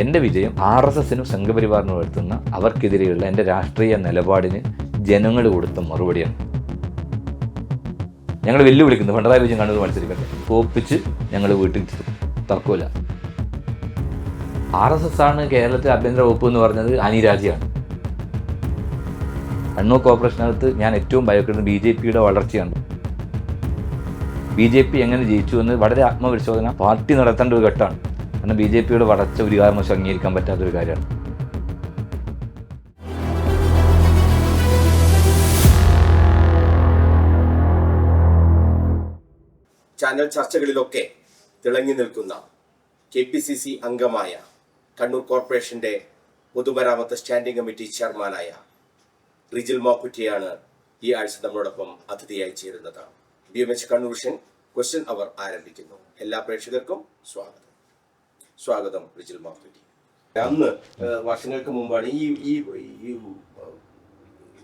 എൻ്റെ വിജയം RSSനും സംഘപരിവാറിനും വരുത്തുന്ന അവർക്കെതിരെയുള്ള എൻ്റെ രാഷ്ട്രീയ നിലപാടിന് ജനങ്ങൾ കൊടുത്ത മറുപടിയാണ്. ഞങ്ങൾ വെല്ലുവിളിക്കുന്നു, പിണറായി വിജയൻ കണ്ണൂർ മത്സരിക്കട്ടെ, തോപ്പിച്ച് ഞങ്ങൾ വീട്ടിൽ തർക്കമില്ല. RSS ആണ് കേരളത്തിലെ ആഭ്യന്തര വകുപ്പ് എന്ന് പറഞ്ഞത് അനിരാജ്യമാണ്. കണ്ണൂർ കോർപ്പറേഷനകത്ത് ഞാൻ ഏറ്റവും ഭയപ്പെടുന്നത് BJPയുടെ വളർച്ചയാണ്. BJP എങ്ങനെ ജയിച്ചു എന്ന് വളരെ ആത്മപരിശോധന പാർട്ടി നടത്തേണ്ട ഒരു ഘട്ടമാണ്. കാരണം BJPയുടെ വളർച്ച ഒരു കാരണവശാലും അംഗീകരിക്കാൻ പറ്റാത്തൊരു കാര്യമാണ്. ചാനൽ ചർച്ചകളിലൊക്കെ തിളങ്ങി നിൽക്കുന്ന KPCC അംഗമായ കണ്ണൂർ കോർപ്പറേഷന്റെ പൊതുമരാമത്ത് സ്റ്റാൻഡിംഗ് കമ്മിറ്റി ചെയർമാനായ റിജിൽ മാക്കുറ്റിയാണ് ഈ ആഴ്ച നമ്മളോടൊപ്പം അതിഥിയായി ചേരുന്നത്. BMH കണ്ണൂർ വിഷൻ ക്വസ്റ്റ്യൻ അവർ ആരംഭിക്കുന്നു. എല്ലാ പ്രേക്ഷകർക്കും സ്വാഗതം റിജിൽ മാക്കുറ്റി. അന്ന് വർഷങ്ങൾക്ക് മുമ്പാണ് ഈ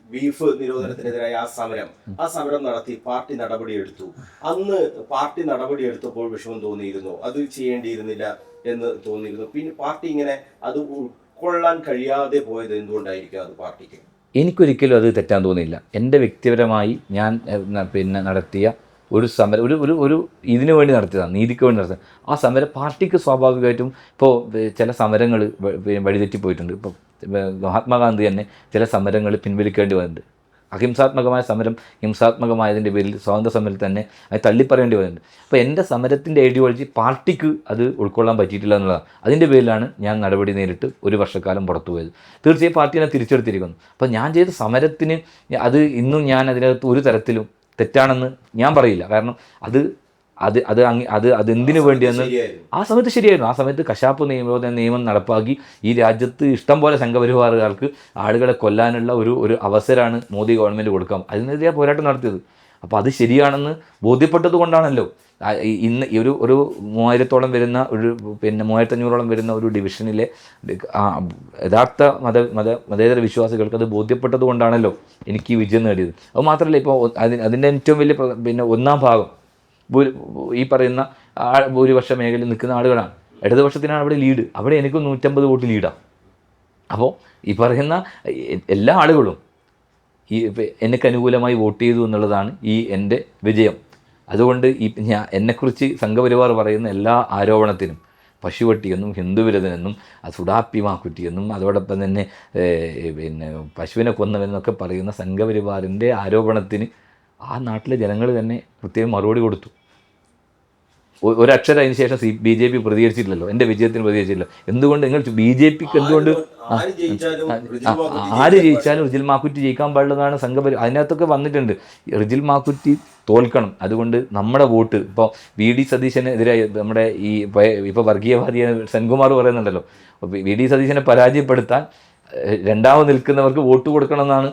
ബീഫ് നിരോധനത്തിനെതിരായ ആ സമരം നടത്തി പാർട്ടി നടപടിയെടുത്തു. അന്ന് പാർട്ടി നടപടിയെടുത്തപ്പോൾ വിഷമം തോന്നിയിരുന്നു, അത് ചെയ്യേണ്ടിയിരുന്നില്ല എന്ന് തോന്നിയിരുന്നു. പിന്നെ പാർട്ടി ഇങ്ങനെ അത് ഉൾക്കൊള്ളാൻ കഴിയാതെ പോയത് എന്തുകൊണ്ടായിരിക്കും? അത് പാർട്ടിക്ക് എനിക്കൊരിക്കലും അത് തെറ്റാൻ തോന്നിയില്ല. എൻ്റെ വ്യക്തിപരമായി ഞാൻ നടത്തിയ ഒരു സമരം ഒരു ഇതിനു വേണ്ടി നടത്തിയതാണ്, നീതിക്ക് വേണ്ടി നടത്തിയത്. ആ സമരം പാർട്ടിക്ക് സ്വാഭാവികമായിട്ടും ഇപ്പോൾ ചില സമരങ്ങൾ വഴിതെറ്റിപ്പോയിട്ടുണ്ട്. ഇപ്പോൾ മഹാത്മാഗാന്ധി തന്നെ ചില സമരങ്ങൾ പിൻവലിക്കേണ്ടി വന്നിട്ടുണ്ട്. അഹിംസാത്മകമായ സമരം ഹിംസാത്മകമായതിൻ്റെ പേരിൽ സ്വാതന്ത്ര്യ സമരത്തിൽ തന്നെ അത് തള്ളിപ്പറയേണ്ടി വരുന്നുണ്ട്. അപ്പോൾ എൻ്റെ സമരത്തിൻ്റെ ഐഡിയോളജി പാർട്ടിക്ക് അത് ഉൾക്കൊള്ളാൻ പറ്റിയിട്ടില്ല എന്നുള്ളതാണ്. അതിൻ്റെ പേരിലാണ് ഞാൻ നടപടി നേരിട്ട് ഒരു വർഷക്കാലം പുറത്തു പോയത്. തീർച്ചയായും പാർട്ടിനെ തിരിച്ചെടുത്തിരിക്കുന്നു. അപ്പോൾ ഞാൻ ചെയ്ത സമരത്തിന് അത് ഇന്നും ഞാൻ അതിനകത്ത് ഒരു തരത്തിലും തെറ്റാണെന്ന് ഞാൻ പറയില്ല. കാരണം അതെന്തിനു വേണ്ടിയെന്ന് ആ സമയത്ത് ശരിയായിരുന്നു. ആ സമയത്ത് കശാപ്പ് നിയമം നടപ്പാക്കി ഈ രാജ്യത്ത് ഇഷ്ടം പോലെ സംഘപരിവാറുകാർക്ക് ആളുകളെ കൊല്ലാനുള്ള ഒരു അവസരമാണ് മോദി ഗവൺമെൻറ് കൊടുക്കാം. അതിനെതിരെ പോരാട്ടം നടത്തിയത്. അപ്പോൾ അത് ശരിയാണെന്ന് ബോധ്യപ്പെട്ടത് കൊണ്ടാണല്ലോ ഇന്ന് ഈ ഒരു 3000-ഓളം വരുന്ന 3500-ഓളം വരുന്ന ഒരു ഡിവിഷനിലെ യഥാർത്ഥ മതേതര വിശ്വാസികൾക്ക് അത് ബോധ്യപ്പെട്ടത് കൊണ്ടാണല്ലോ എനിക്ക് ഈ വിജയം നേടിയത്. അത് മാത്രമല്ല, ഇപ്പോൾ അതിൻ്റെ ഏറ്റവും വലിയ ഒന്നാം ഭാഗം ഈ പറയുന്ന ഭൂരിപക്ഷ മേഖലയിൽ നിൽക്കുന്ന ആളുകളാണ്. ഇടതുപക്ഷത്തിനാണ് അവിടെ ലീഡ്. അവിടെ എനിക്ക് 150 വോട്ട് ലീഡാണ്. അപ്പോൾ ഈ പറയുന്ന എല്ലാ ആളുകളും എനിക്ക് അനുകൂലമായി വോട്ട് ചെയ്തു എന്നുള്ളതാണ് ഈ എൻ്റെ വിജയം. അതുകൊണ്ട് എന്നെക്കുറിച്ച് സംഘപരിവാർ പറയുന്ന എല്ലാ ആരോപണത്തിനും പശുവട്ടിയെന്നും ഹിന്ദുവിരുദ്ധനെന്നും സുഡാപ്പിമാക്കുറ്റിയെന്നും അതോടൊപ്പം തന്നെ പശുവിനെ കൊന്നവെന്നൊക്കെ പറയുന്ന സംഘപരിവാറിൻ്റെ ആരോപണത്തിന് ആ നാട്ടിലെ ജനങ്ങൾ തന്നെ പ്രത്യേകം മറുപടി കൊടുത്തു. ഒരക്ഷരം അതിന് ശേഷം BJP പ്രതികരിച്ചിട്ടില്ലല്ലോ, എൻ്റെ വിജയത്തിന് പ്രതികരിച്ചിട്ടില്ല. എന്തുകൊണ്ട് നിങ്ങൾ BJPക്ക് എന്തുകൊണ്ട് ആര് ജയിച്ചാലും റിജിൽ മാക്കുറ്റി ജയിക്കാൻ പാടുള്ളതാണ് അതിനകത്തൊക്കെ വന്നിട്ടുണ്ട്. റിജിൽ മാക്കുറ്റി തോൽക്കണം. അതുകൊണ്ട് നമ്മുടെ വോട്ട് ഇപ്പോൾ VD സതീശനെതിരായി നമ്മുടെ ഇപ്പോൾ വർഗീയവാദിയെ സെൻകുമാർ പറയുന്നുണ്ടല്ലോ, VD സതീശനെ പരാജയപ്പെടുത്താൻ രണ്ടാമത് നിൽക്കുന്നവർക്ക് വോട്ട് കൊടുക്കണമെന്നാണ്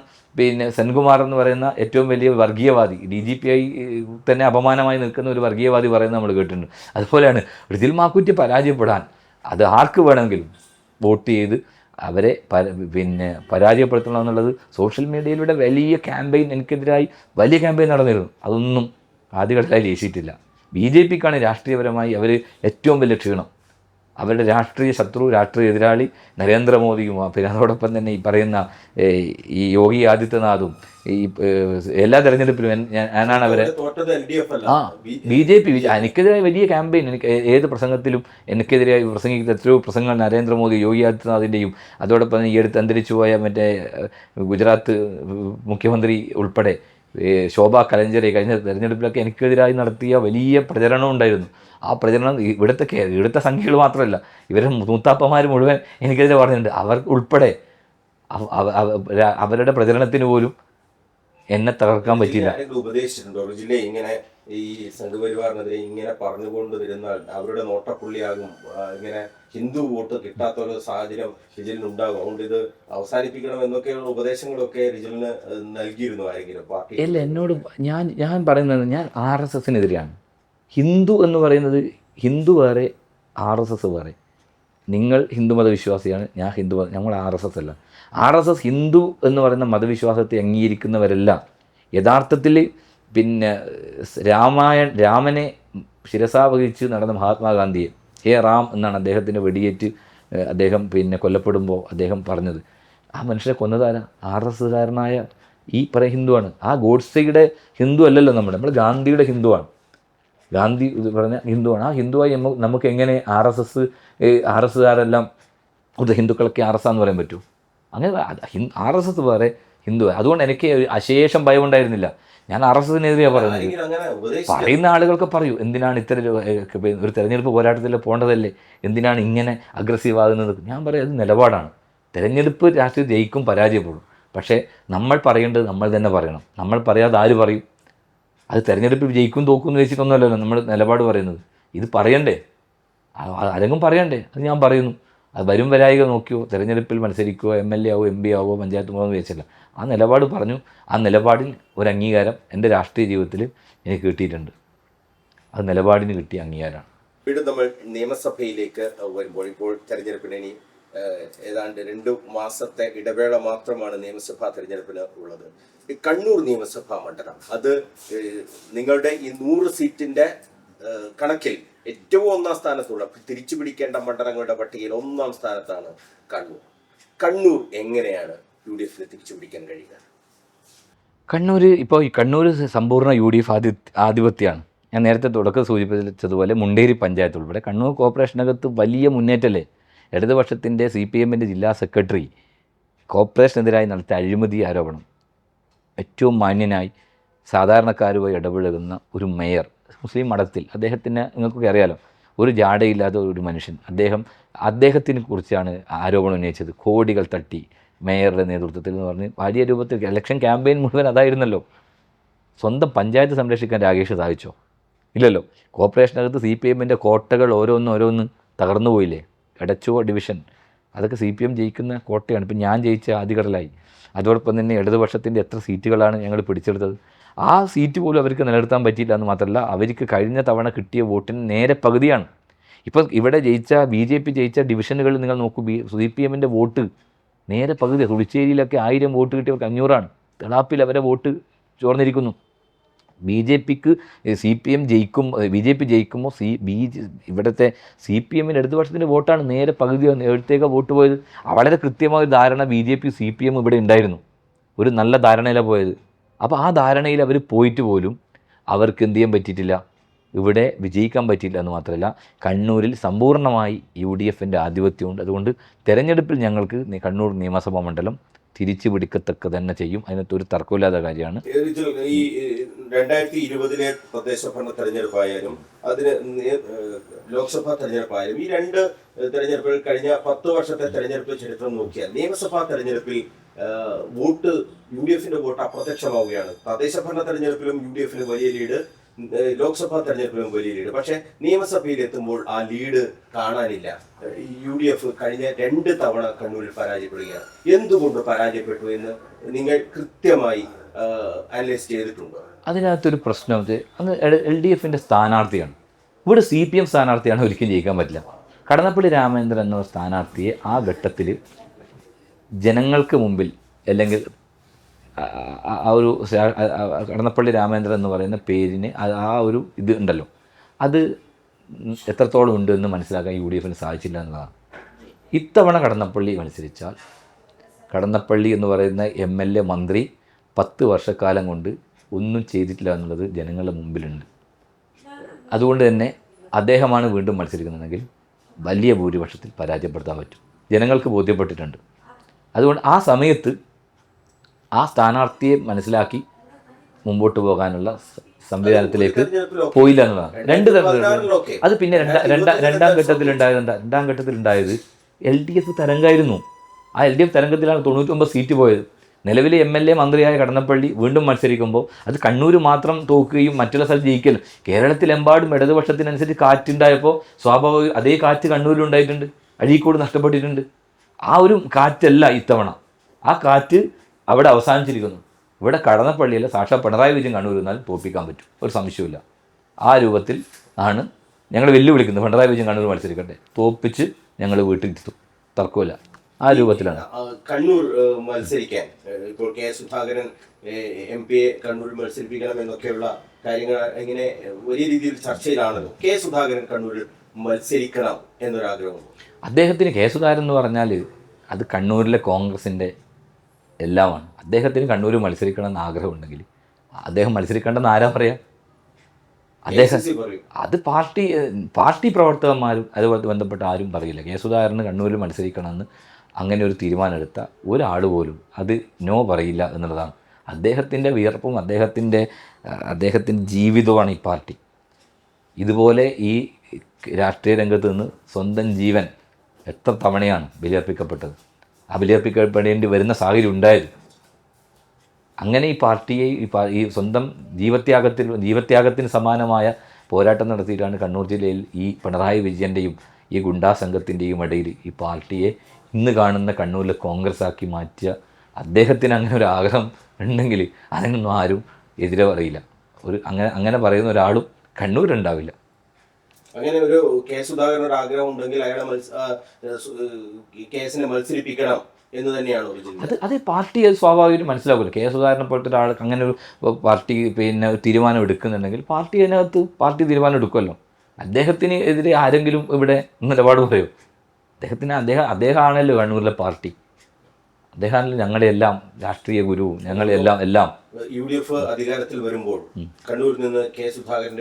സെൻകുമാർ എന്ന് പറയുന്ന ഏറ്റവും വലിയ വർഗീയവാദി, DGP തന്നെ അപമാനമായി നിൽക്കുന്ന ഒരു വർഗീയവാദി പറയുന്നത് നമ്മൾ കേട്ടിട്ടുണ്ട്. അതുപോലെയാണ് റിജിൽ മാക്കുറ്റി പരാജയപ്പെടാൻ അത് ആർക്ക് വേണമെങ്കിലും വോട്ട് ചെയ്ത് അവരെ പരാജയപ്പെടുത്തണം എന്നുള്ളത് സോഷ്യൽ മീഡിയയിലൂടെ വലിയ ക്യാമ്പയിൻ, എനിക്കെതിരായി വലിയ ക്യാമ്പയിൻ നടന്നിരുന്നു. അതൊന്നും ആദ്യഘട്ടത്തിൽ ജയിച്ചിട്ടില്ല. BJPക്കാണ് രാഷ്ട്രീയപരമായി അവർ ഏറ്റവും വലിയ ക്ഷീണം. അവരുടെ രാഷ്ട്രീയ ശത്രു, രാഷ്ട്രീയ എതിരാളി നരേന്ദ്രമോദിയും അതോടൊപ്പം തന്നെ ഈ പറയുന്ന ഈ യോഗി ആദിത്യനാഥും എല്ലാ തെരഞ്ഞെടുപ്പിലും ഞാനാണ് അവരെ BJP എനിക്കെതിരായി വലിയ ക്യാമ്പയിൻ, എനിക്ക് ഏത് പ്രസംഗത്തിലും എനിക്കെതിരായി പ്രസംഗിക്കുന്ന എത്രയോ പ്രസംഗങ്ങൾ നരേന്ദ്രമോദി, യോഗി ആദിത്യനാഥിൻ്റെയും അതോടൊപ്പം ഈ അടുത്ത് അന്തരിച്ചു പോയ ഗുജറാത്ത് മുഖ്യമന്ത്രി ഉൾപ്പെടെ ശോഭാ കലഞ്ചരെ കഴിഞ്ഞ തെരഞ്ഞെടുപ്പിലൊക്കെ എനിക്കെതിരായി നടത്തിയ വലിയ പ്രചരണം ഉണ്ടായിരുന്നു. ആ പ്രചരണം ഇവിടുത്തെ സംഖ്യകൾ മാത്രമല്ല, ഇവരെ മൂത്താപ്പന്മാർ മുഴുവൻ എനിക്കെതിരെ പറഞ്ഞിട്ടുണ്ട്. അവർ ഉൾപ്പെടെ അവരുടെ പ്രചരണത്തിന് പോലും എന്നെ തകർക്കാൻ പറ്റിയില്ല. ഉപദേശിച്ചിട്ടുണ്ടോ ഇങ്ങനെ ഈ സംഘപരിവാറിനെതിരെ ഇങ്ങനെ പറഞ്ഞുകൊണ്ട് വരുന്ന അവരുടെ നോട്ടപ്പുള്ളിയാകും, ഇങ്ങനെ ഹിന്ദു വോട്ട് കിട്ടാത്ത ഒരു സാഹചര്യം റിജിലിന് ഉണ്ടാകും, അതുകൊണ്ട് ഇത് അവസാനിപ്പിക്കണം എന്നൊക്കെയുള്ള ഉപദേശങ്ങളൊക്കെ റിജിലിന് നൽകിയിരുന്നു ആരെങ്കിലും പാർട്ടി? അല്ല, എന്നോട് ഞാൻ പറയുന്നത് ഞാൻ RSSനെതിരെയാണ്. ഹിന്ദു എന്ന് പറയുന്നത് ഹിന്ദു വേറെ, RSS വേറെ. നിങ്ങൾ ഹിന്ദുമത വിശ്വാസിയാണ്, ഞാൻ ഞങ്ങൾ RSS അല്ല. RSS ഹിന്ദു എന്ന് പറയുന്ന മതവിശ്വാസത്തെ അംഗീകരിക്കുന്നവരല്ല. യഥാർത്ഥത്തിൽ രാമനെ ശിരസാവഹിച്ച് നടന്ന മഹാത്മാഗാന്ധിയെ ഹേ റാം എന്നാണ് അദ്ദേഹത്തിൻ്റെ വെടിയേറ്റ് അദ്ദേഹം പിന്നെ കൊല്ലപ്പെടുമ്പോൾ അദ്ദേഹം പറഞ്ഞത്, ആ മനുഷ്യരെ കൊന്നതാരാ? RSSകാരനായ ഈ പറയ ഹിന്ദുവാണ്. ആ ഗോഡ്സെയുടെ ഹിന്ദു അല്ലല്ലോ നമ്മൾ ഗാന്ധിയുടെ ഹിന്ദുവാണ്. ഗാന്ധി ഇത് പറഞ്ഞ ഹിന്ദുവാണ്. ആ ഹിന്ദുവായി നമുക്ക് എങ്ങനെ RSSകാരെല്ലാം ഹിന്ദുക്കളൊക്കെ RSSാന്ന് പറയാൻ പറ്റൂ? അങ്ങനെ RSS വേറെ, ഹിന്ദു. അതുകൊണ്ട് എനിക്ക് അശേഷം ഭയം ഉണ്ടായിരുന്നില്ല. ഞാൻ RSSനെതിരെയാണ് പറയുന്നത്. പറയുന്ന ആളുകൾക്ക് പറയൂ, എന്തിനാണ് ഇത്തരം ഒരു തെരഞ്ഞെടുപ്പ് പോരാട്ടത്തിൽ പോകേണ്ടതല്ലേ, എന്തിനാണ് ഇങ്ങനെ അഗ്രസീവ് ആകുന്നത്? ഞാൻ പറയും, അത് നിലപാടാണ്. തെരഞ്ഞെടുപ്പ് രാഷ്ട്രീയം ജയിക്കും പരാജയപ്പെടും. പക്ഷേ നമ്മൾ പറയേണ്ടത് നമ്മൾ തന്നെ പറയണം. നമ്മൾ പറയാതെ ആര് പറയും? അത് തെരഞ്ഞെടുപ്പ് ജയിക്കും തോക്കും എന്ന് വെച്ചിട്ടൊന്നുമല്ലല്ലോ നമ്മൾ നിലപാട് പറയുന്നത്. ഇത് പറയണ്ടേ, ആരെങ്കിലും പറയണ്ടേ? അത് ഞാൻ പറയുന്നു. അത് വരും വരായിക നോക്കിയോ, തെരഞ്ഞെടുപ്പിൽ മത്സരിക്കുകയോ MLA ആവോ MP ആവോ പഞ്ചായത്ത് മുഖം വെച്ചല്ല. ആ നിലപാട് പറഞ്ഞു. ആ നിലപാടിൽ ഒരു അംഗീകാരം എൻ്റെ രാഷ്ട്രീയ ജീവിതത്തിൽ എനിക്ക് കിട്ടിയിട്ടുണ്ട്. അത് നിലപാടിന് കിട്ടിയ അംഗീകാരമാണ്. വീണ്ടും നമ്മൾ നിയമസഭയിലേക്ക് വരുമ്പോൾ, ഇപ്പോൾ തെരഞ്ഞെടുപ്പിന് ഇനി ഏതാണ്ട് 2 മാസത്തെ ഇടവേള മാത്രമാണ് നിയമസഭാ തെരഞ്ഞെടുപ്പിന് ഉള്ളത്. കണ്ണൂർ നിയമസഭാ മണ്ഡലം, അത് നിങ്ങളുടെ ഈ 100 സീറ്റിന്റെ കണക്കിൽ ഏറ്റവും 1-ാം സ്ഥാനത്തുള്ള, തിരിച്ചു പിടിക്കേണ്ട മണ്ഡലങ്ങളുടെ പട്ടികയിൽ 1-ാം സ്ഥാനത്താണ് കണ്ണൂർ. കണ്ണൂർ എങ്ങനെയാണ് UDFന് തിരിച്ചു പിടിക്കാൻ കഴിയുക? കണ്ണൂർ സമ്പൂർണ്ണ UDF ആധിപത്യമാണ്. ഞാൻ നേരത്തെ തുടക്കം സൂചിപ്പിച്ചതുപോലെ മുണ്ടേരി പഞ്ചായത്ത് ഉൾപ്പെടെ കണ്ണൂർ കോർപ്പറേഷനകത്ത് വലിയ മുന്നേറ്റമല്ലേ. ഇടതുപക്ഷത്തിൻ്റെ CPMൻ്റെ ജില്ലാ സെക്രട്ടറി കോർപ്പറേഷനെതിരായി നടത്തിയ അഴിമതി ആരോപണം, ഏറ്റവും മാന്യനായി സാധാരണക്കാരുമായി ഇടപഴകുന്ന ഒരു മേയർ, മുസ്ലിം മഠത്തിൽ, അദ്ദേഹത്തിന് നിങ്ങൾക്കൊക്കെ അറിയാലോ, ഒരു ജാടയില്ലാത്ത ഒരു മനുഷ്യൻ. അദ്ദേഹത്തിനെ കുറിച്ചാണ് ആരോപണം ഉന്നയിച്ചത്. കോടികൾ തട്ടി മേയറുടെ നേതൃത്വത്തിൽ എന്ന് പറഞ്ഞ് വലിയ രൂപത്തിൽ ഇലക്ഷൻ ക്യാമ്പയിൻ മുഴുവൻ അതായിരുന്നല്ലോ. സ്വന്തം പഞ്ചായത്ത് സംരക്ഷിക്കാൻ രാകേഷ് സാധിച്ചോ? ഇല്ലല്ലോ. കോർപ്പറേഷനകത്ത് CPMൻ്റെ കോട്ടകൾ ഓരോന്ന് തകർന്നു പോയില്ലേ. എടച്ചുവ ഡിവിഷൻ, അതൊക്കെ CPM ജയിക്കുന്ന കോട്ടയാണ്. ഇപ്പം ഞാൻ ജയിച്ച ആദ്യകടലായി. അതോടൊപ്പം തന്നെ ഇടതുപക്ഷത്തിൻ്റെ എത്ര സീറ്റുകളാണ് ഞങ്ങൾ പിടിച്ചെടുത്തത്. ആ സീറ്റ് പോലും അവർക്ക് നിലനിർത്താൻ പറ്റിയില്ല എന്ന് മാത്രമല്ല, അവർക്ക് കഴിഞ്ഞ തവണ കിട്ടിയ വോട്ടിന് നേരെ പകുതിയാണ്. ഇപ്പം ഇവിടെ ജയിച്ച BJP ജയിച്ച ഡിവിഷനുകളിൽ നിങ്ങൾ നോക്കൂ, CPMൻ്റെ വോട്ട് നേരെ പകുതി. തുളിച്ചേരിയിലൊക്കെ 1000 വോട്ട് കിട്ടിയവർക്ക് 500ആണ്. തെളാപ്പിൽ അവരെ വോട്ട് ചോർന്നിരിക്കുന്നു. BJPക്ക് CPM ജയിക്കുമ്പോൾ ഇവിടുത്തെ CPMൻ്റെ ഇടതുപക്ഷത്തിൻ്റെ വോട്ടാണ് നേരെ പകുതി എഴുത്തേക്ക് വോട്ട് പോയത്. വളരെ കൃത്യമായ ധാരണ BJP CPM ഇവിടെ ഉണ്ടായിരുന്നു. ഒരു നല്ല ധാരണയിലാണ് പോയത്. അപ്പോൾ ആ ധാരണയിൽ അവർ പോയിട്ട് പോലും അവർക്ക് എന്ത് ചെയ്യാൻ പറ്റിയിട്ടില്ല, ഇവിടെ വിജയിക്കാൻ പറ്റിയില്ല എന്ന് മാത്രമല്ല, കണ്ണൂരിൽ സമ്പൂർണ്ണമായി UDFൻ്റെ ആധിപത്യമുണ്ട്. അതുകൊണ്ട് തെരഞ്ഞെടുപ്പിൽ ഞങ്ങൾക്ക് കണ്ണൂർ നിയമസഭാ മണ്ഡലം തിരിച്ചു പിടിക്കത്തക്ക തന്നെ ചെയ്യും. അതിനകത്ത് ഒരു തർക്കമില്ലാത്ത കാര്യമാണ്. ഈ 2020 തദ്ദേശ ഭരണ തെരഞ്ഞെടുപ്പായാലും അതിന് ലോക്സഭാ തെരഞ്ഞെടുപ്പായാലും, ഈ 2 തെരഞ്ഞെടുപ്പുകൾ കഴിഞ്ഞ 10 വർഷത്തെ തെരഞ്ഞെടുപ്പ് ചരിത്രം നോക്കിയാൽ നിയമസഭാ തെരഞ്ഞെടുപ്പിൽ വോട്ട് UDFന്റെ വോട്ട് അപ്രത്യക്ഷമാവുകയാണ്. തദ്ദേശ ഭരണ തെരഞ്ഞെടുപ്പിലും UDFന് വലിയ ലീഡ്, ലോക്സഭാ തെരഞ്ഞെടുപ്പിലും വലിയ ലീഡ്. പക്ഷെ നിയമസഭയിൽ എത്തുമ്പോൾ ആ ലീഡ് കാണാനില്ല. UDF കഴിഞ്ഞ 2 തവണ കണ്ണൂരിൽ പരാജയപ്പെടുകയാണ്. എന്തുകൊണ്ട് പരാജയപ്പെട്ടു എന്ന് നിങ്ങൾ കൃത്യമായി അനലൈസ് ചെയ്തിട്ടുണ്ടോ? അതിനകത്തൊരു പ്രശ്നം, അന്ന് LDFൻ്റെ സ്ഥാനാർത്ഥിയാണ്. ഇവിടെ CPM സ്ഥാനാർത്ഥിയാണ്, ഒരിക്കലും ജയിക്കാൻ പറ്റില്ല. കടന്നപ്പള്ളി രാമചന്ദ്രൻ എന്ന സ്ഥാനാർത്ഥിയെ ആ ഘട്ടത്തിൽ ജനങ്ങൾക്ക് മുമ്പിൽ, അല്ലെങ്കിൽ ആ ഒരു കടന്നപ്പള്ളി രാമചന്ദ്രൻ എന്ന് പറയുന്ന പേരിന് ആ ഒരു ഇത് ഉണ്ടല്ലോ, അത് എത്രത്തോളം ഉണ്ട് എന്ന് മനസ്സിലാക്കാൻ UDFന് സാധിച്ചില്ല എന്നുള്ളതാണ്. ഇത്തവണ കടന്നപ്പള്ളി മത്സരിച്ചാൽ, കടന്നപ്പള്ളി എന്ന് പറയുന്ന MLA മന്ത്രി 10 വർഷക്കാലം കൊണ്ട് ഒന്നും ചെയ്തിട്ടില്ല എന്നുള്ളത് ജനങ്ങളുടെ മുമ്പിലുണ്ട്. അതുകൊണ്ട് തന്നെ അദ്ദേഹമാണ് വീണ്ടും മത്സരിക്കുന്നതെങ്കിൽ വലിയ ഭൂരിപക്ഷത്തിൽ പരാജയപ്പെടുത്താൻ പറ്റും. ജനങ്ങൾക്ക് ബോധ്യപ്പെട്ടിട്ടുണ്ട്. അതുകൊണ്ട് ആ സമയത്ത് ആ സ്ഥാനാർത്ഥിയെ മനസ്സിലാക്കി മുമ്പോട്ട് പോകാനുള്ള സംവിധാനത്തിലേക്ക് പോയില്ല എന്നുള്ളതാണ്. 2 തരത്തിലുണ്ട്. അത് പിന്നെ രണ്ടാം ഘട്ടത്തിലുണ്ടായത് LDF തരംഗമായിരുന്നു. ആ LDF തരംഗത്തിലാണ് 99 സീറ്റ് പോയത്. നിലവിലെ MLA മന്ത്രിയായ കടന്നപ്പള്ളി വീണ്ടും മത്സരിക്കുമ്പോൾ അത് കണ്ണൂർ മാത്രം തോക്കുകയും മറ്റുള്ള സ്ഥലത്ത് ജയിക്കലും, കേരളത്തിലെമ്പാടും ഇടതുപക്ഷത്തിനനുസരിച്ച് കാറ്റുണ്ടായപ്പോൾ സ്വാഭാവിക അതേ കാറ്റ് കണ്ണൂരിലുണ്ടായിട്ടുണ്ട്. അഴീക്കോട് നഷ്ടപ്പെട്ടിട്ടുണ്ട്. ആ ഒരു കാറ്റല്ല ഇത്തവണ. ആ കാറ്റ് അവിടെ അവസാനിച്ചിരിക്കുന്നു. ഇവിടെ കടന്നപ്പള്ളിയിൽ സാക്ഷാৎ പിണറായി വിജയൻ കണ്ണൂർ നിന്നാൽ തോൽപ്പിക്കാൻ പറ്റും, ഒരു സംശയമില്ല. ആ രൂപത്തിൽ ആണ് ഞങ്ങൾ വെല്ലുവിളിക്കുന്നത്. പിണറായി വിജയൻ കണ്ണൂർ മത്സരിക്കട്ടെ, തോൽപ്പിച്ച് ഞങ്ങൾ വീട്ടിലെത്തും, തർക്കമില്ല. ആ രൂപത്തിലാണ് കണ്ണൂർ മത്സരിക്കാൻ. ഇപ്പോൾ കെ സുധാകരൻ MP കണ്ണൂർ മത്സരിപ്പിക്കണം എന്നൊക്കെയുള്ള കാര്യങ്ങൾ ഇങ്ങനെ വലിയ രീതിയിൽ ചർച്ചയിലാണല്ലോ. കെ സുധാകരൻ കണ്ണൂരിൽ മത്സരിക്കണം എന്നൊരാഗ്രഹമുണ്ട്. അദ്ദേഹത്തിന് കെ സുധാകരൻ എന്ന് പറഞ്ഞാൽ അത് കണ്ണൂരിലെ കോൺഗ്രസിൻ്റെ എല്ലാമാണ്. അദ്ദേഹത്തിന് കണ്ണൂർ മത്സരിക്കണമെന്ന് ആഗ്രഹമുണ്ടെങ്കിൽ അദ്ദേഹം മത്സരിക്കേണ്ടെന്ന് ആരാ പറയാ? അദ്ദേഹം അത് പാർട്ടി പ്രവർത്തകന്മാരും അതുപോലെ ബന്ധപ്പെട്ട ആരും പറയില്ല. കെ സുധാകരന് കണ്ണൂരിൽ മത്സരിക്കണമെന്ന് അങ്ങനെ ഒരു തീരുമാനം എടുത്ത ഒരാൾ പോലും അത് നോ പറയില്ല എന്നുള്ളതാണ്. അദ്ദേഹത്തിൻ്റെ വിയർപ്പും അദ്ദേഹത്തിൻ്റെ ജീവിതമാണ് ഈ പാർട്ടി. ഇതുപോലെ ഈ രാഷ്ട്രീയ രംഗത്ത് നിന്ന് സ്വന്തം ജീവൻ എത്ര തവണയാണ് ബലിയർപ്പിക്കപ്പെട്ടത്, ആ ബലിയർപ്പിക്കപ്പെടേണ്ടി വരുന്ന സാഹചര്യം ഉണ്ടായത്. അങ്ങനെ ഈ പാർട്ടിയെ ഈ സ്വന്തം ജീവത്യാഗത്തിന് സമാനമായ പോരാട്ടം നടത്തിയിട്ടാണ് കണ്ണൂർ ജില്ലയിൽ ഈ പിണറായി വിജയൻ്റെയും ഈ ഗുണ്ടാ സംഘത്തിൻ്റെയും ഇടയിൽ ഈ പാർട്ടിയെ ഇന്ന് കാണുന്ന കണ്ണൂരിലെ കോൺഗ്രസ് ആക്കി മാറ്റിയ അദ്ദേഹത്തിന് അങ്ങനെ ഒരു ആഗ്രഹം ഉണ്ടെങ്കിൽ അതിനൊന്നും ആരും എതിരെ പറയില്ല. അങ്ങനെ പറയുന്ന ഒരാളും കണ്ണൂരുണ്ടാവില്ല. അങ്ങനെ ഒരു കെ സുധാകരൻ ഒരു ആഗ്രഹം ഉണ്ടെങ്കിൽ അയാളെ കേസിനെ മത്സരിപ്പിക്കണം എന്ന് തന്നെയാണോ? അത് പാർട്ടി സ്വാഭാവികമായിട്ടും മനസ്സിലാക്കില്ല. കെ സുധാകരനെ പോലത്തെ ഒരാൾക്ക് അങ്ങനെ ഒരു പാർട്ടി തീരുമാനം എടുക്കുന്നുണ്ടെങ്കിൽ പാർട്ടി തീരുമാനം എടുക്കുമല്ലോ. അദ്ദേഹത്തിന് എതിരെ ആരെങ്കിലും ഇവിടെ നിലപാട് പറയോ? അദ്ദേഹമാണല്ലോ കണ്ണൂരിലെ പാർട്ടി, അദ്ദേഹമാണല്ലോ ഞങ്ങളുടെ എല്ലാം രാഷ്ട്രീയ ഗുരു, എല്ലാം. UDF അധികാരത്തിൽ വരുമ്പോൾ കണ്ണൂരിൽ നിന്ന് കെ സുധാകരൻ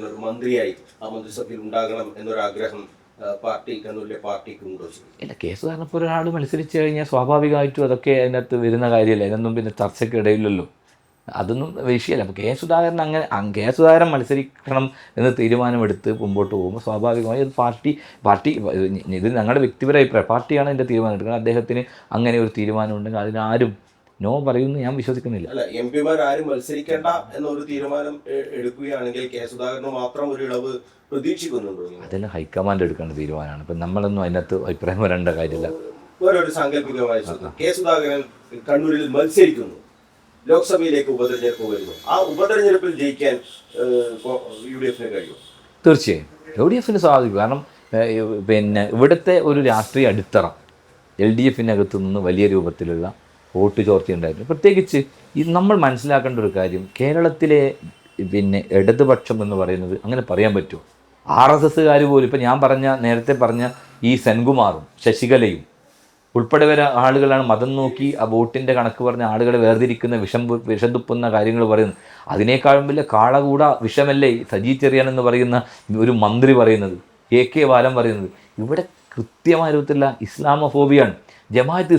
ഒരു മന്ത്രിയായി ആ മന്ത്രിസഭയിൽ ഉണ്ടാകണം എന്നൊരാഗ്രഹം കണ്ണൂരിലെ പാർട്ടിക്ക് ഉണ്ടോ? ഇല്ല, കെ സുധാകരനെ പോലെ ഒരാൾ മത്സരിച്ച് കഴിഞ്ഞാൽ സ്വാഭാവികമായിട്ടും അതൊക്കെ അതിനകത്ത് വരുന്ന കാര്യമല്ല. അതിനൊന്നും പിന്നെ ചർച്ചയ്ക്ക് ഇടയില്ലല്ലോ, അതൊന്നും വിഷയമല്ല. അപ്പോൾ കെ സുധാകരൻ മത്സരിക്കണം എന്ന് തീരുമാനമെടുത്ത് മുമ്പോട്ട് പോകുമ്പോൾ സ്വാഭാവികമായി അത് പാർട്ടി ഇത് ഞങ്ങളുടെ വ്യക്തിപര അഭിപ്രായം, പാർട്ടിയാണ് ഇതിൻ്റെ തീരുമാനം എടുക്കുന്നത്. അദ്ദേഹത്തിന് അങ്ങനെ ഒരു തീരുമാനം ഉണ്ടെങ്കിൽ അതിനാരും നോ പറയുമെന്ന് ഞാൻ വിശ്വസിക്കുന്നില്ല. അല്ല, MP-മാർ ആരും മത്സരിക്കേണ്ട എന്നൊരു തീരുമാനം എടുക്കുകയാണെങ്കിൽ കെ സുധാകരന് മാത്രം ഒരു ഇളവ് പ്രതീക്ഷിക്കുന്നുണ്ടോ? അതെല്ലാം ഹൈക്കമാൻഡ് എടുക്കേണ്ട തീരുമാനമാണ്. ഇപ്പം നമ്മളൊന്നും അതിനകത്ത് അഭിപ്രായം വരേണ്ട കാര്യമില്ല. വേറൊരു സാങ്കല്പികമായ കെ സുധാകരൻ കണ്ണൂരിൽ മത്സരിക്കുന്നു, ലോക്സഭയിലേക്ക് ഉപതെരഞ്ഞെടുപ്പ് വരുന്നു. ആ ഉപതെരഞ്ഞെടുപ്പിൽ ജയിക്കാൻ UDF-ന് കഴിയും? തീർച്ചയായും UDF-ന് സാധിക്കും. കാരണം ഇവിടുത്തെ ഒരു രാഷ്ട്രീയ അടിത്തറ LDF-നകത്തു നിന്ന് വലിയ രൂപത്തിലുള്ള വോട്ട് ചോർച്ചയുണ്ടായിരുന്നു. പ്രത്യേകിച്ച് നമ്മൾ മനസ്സിലാക്കേണ്ട ഒരു കാര്യം, കേരളത്തിലെ ഇടതുപക്ഷം എന്ന് പറയുന്നത് അങ്ങനെ പറയാൻ പറ്റുമോ? RSSകാർ പോലും ഇപ്പം ഞാൻ നേരത്തെ പറഞ്ഞ ഈ സെൻകുമാറും ശശികലയും ഉൾപ്പെടെ വരെ ആളുകളാണ് മതം നോക്കി ആ വോട്ടിൻ്റെ കണക്ക് പറഞ്ഞ ആളുകളെ വേർതിരിക്കുന്ന വിഷതുപ്പുന്ന കാര്യങ്ങൾ പറയുന്നത്. അതിനേക്കാളും വലിയ കാളകൂട വിഷമല്ലേ സജി ചെറിയാൻ എന്ന് പറയുന്ന ഒരു മന്ത്രി പറയുന്നത്, AK ബാലൻ പറയുന്നത്. ഇവിടെ കൃത്യമായ രൂപത്തിലുള്ള ഇസ്ലാമോഫോബിയാണ്. ജമാഅത്ത്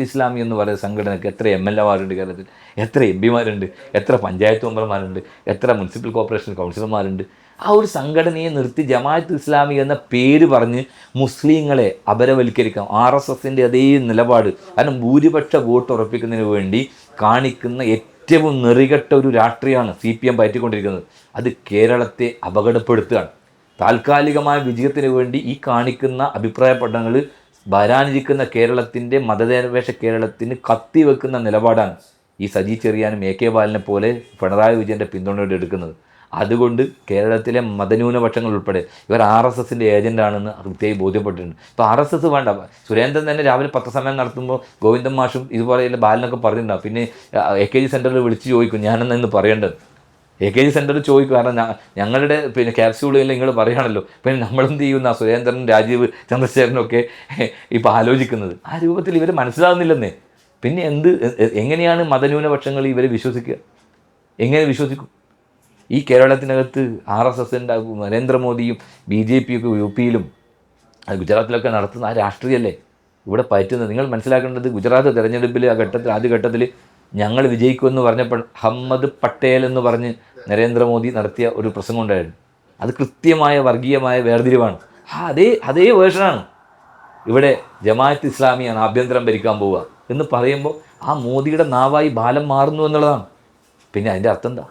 ഇസ്ലാമി എന്ന് പറയുന്ന സംഘടനയ്ക്ക് എത്ര MLA-മാരുണ്ട് കേരളത്തിൽ, എത്ര MP-മാരുണ്ട്, എത്ര പഞ്ചായത്ത് മെമ്പർമാരുണ്ട്, എത്ര മുനിസിപ്പൽ കോർപ്പറേഷൻ കൗൺസിലർമാരുണ്ട്. ആ ഒരു സംഘടനയെ നിർത്തി ജമാഅത്ത് ഇസ്ലാമി എന്ന പേര് പറഞ്ഞ് മുസ്ലിങ്ങളെ അപരവൽക്കരിക്കാം. RSSൻ്റെ അതേ നിലപാട്. കാരണം ഭൂരിപക്ഷ വോട്ട് ഉറപ്പിക്കുന്നതിന് വേണ്ടി കാണിക്കുന്ന ഏറ്റവും നെറികെട്ട ഒരു രാഷ്ട്രീയമാണ് CPM പയറ്റിക്കൊണ്ടിരിക്കുന്നത്. അത് കേരളത്തെ അപകടപ്പെടുത്തുകയാണ്. താൽക്കാലികമായ വിജയത്തിന് വേണ്ടി ഈ കാണിക്കുന്ന അഭിപ്രായ പഠനങ്ങൾ വരാനിരിക്കുന്ന കേരളത്തിൻ്റെ മതനിരപേക്ഷ കേരളത്തിന് കത്തിവെക്കുന്ന നിലപാടാണ് ഈ സജി ചെറിയാനും AK ബാലനെ പോലെ പിണറായി വിജയൻ്റെ പിന്തുണയോടെ എടുക്കുന്നത്. അതുകൊണ്ട് കേരളത്തിലെ മതന്യൂനപക്ഷങ്ങൾ ഉൾപ്പെടെ ഇവർ RSSൻ്റെ ഏജൻ്റാണെന്ന് കൃത്യമായി ബോധ്യപ്പെട്ടിട്ടുണ്ട്. ഇപ്പോൾ RSS വേണ്ട, സുരേന്ദ്രൻ തന്നെ രാവിലെ പത്രസമ്മേളനം നടത്തുമ്പോൾ ഗോവിന്ദൻ മാഷും ഇതുപോലെ ബാലനൊക്കെ പറഞ്ഞിട്ടുണ്ടാവും. പിന്നെ AKG സെൻറ്ററിൽ വിളിച്ച് ചോദിക്കും, ഞാനെന്ന് പറയേണ്ടത് AKG സെൻറ്ററിൽ ചോദിക്കും. കാരണം ഞങ്ങളുടെ ക്യാപ്സ്യൂളിൽ നിങ്ങൾ പറയുകയാണല്ലോ, പിന്നെ നമ്മളെന്ത് ചെയ്യുന്ന സുരേന്ദ്രനും രാജീവ് ചന്ദ്രശേഖരനൊക്കെ ഇപ്പോൾ ആലോചിക്കുന്നത് ആ രൂപത്തിൽ ഇവർ മനസ്സിലാകുന്നില്ലെന്നേ. പിന്നെ എങ്ങനെയാണ് മതന്യൂനപക്ഷങ്ങൾ ഇവരെ വിശ്വസിക്കുക? എങ്ങനെ വിശ്വസിക്കും? ഈ കേരളത്തിനകത്ത് RSSൻ്റെ നരേന്ദ്രമോദിയും BJP-യൊക്കെ UP-ലും ഗുജറാത്തിലൊക്കെ നടത്തുന്ന ആ രാഷ്ട്രീയമല്ലേ ഇവിടെ പറ്റുന്നത്. നിങ്ങൾ മനസ്സിലാക്കേണ്ടത്, ഗുജറാത്ത് തെരഞ്ഞെടുപ്പിൽ ആദ്യഘട്ടത്തിൽ ഞങ്ങൾ വിജയിക്കുമെന്ന് പറഞ്ഞപ്പോൾ അഹമ്മദ് പട്ടേൽ എന്ന് പറഞ്ഞ് നരേന്ദ്രമോദി നടത്തിയ ഒരു പ്രസംഗം ഉണ്ടായിരുന്നു. അത് കൃത്യമായ വർഗീയമായ വേർതിരിവാണ്. അതേ വേർഷനാണ് ഇവിടെ ജമാഅത്ത് ഇസ്ലാമിയാണ് ആഭ്യന്തരം ഭരിക്കാൻ പോവുക എന്ന് പറയുമ്പോൾ ആ മോദിയുടെ നാവായി ബാലം മാറുന്നു എന്നുള്ളതാണ്. പിന്നെ അതിൻ്റെ അർത്ഥം എന്താ?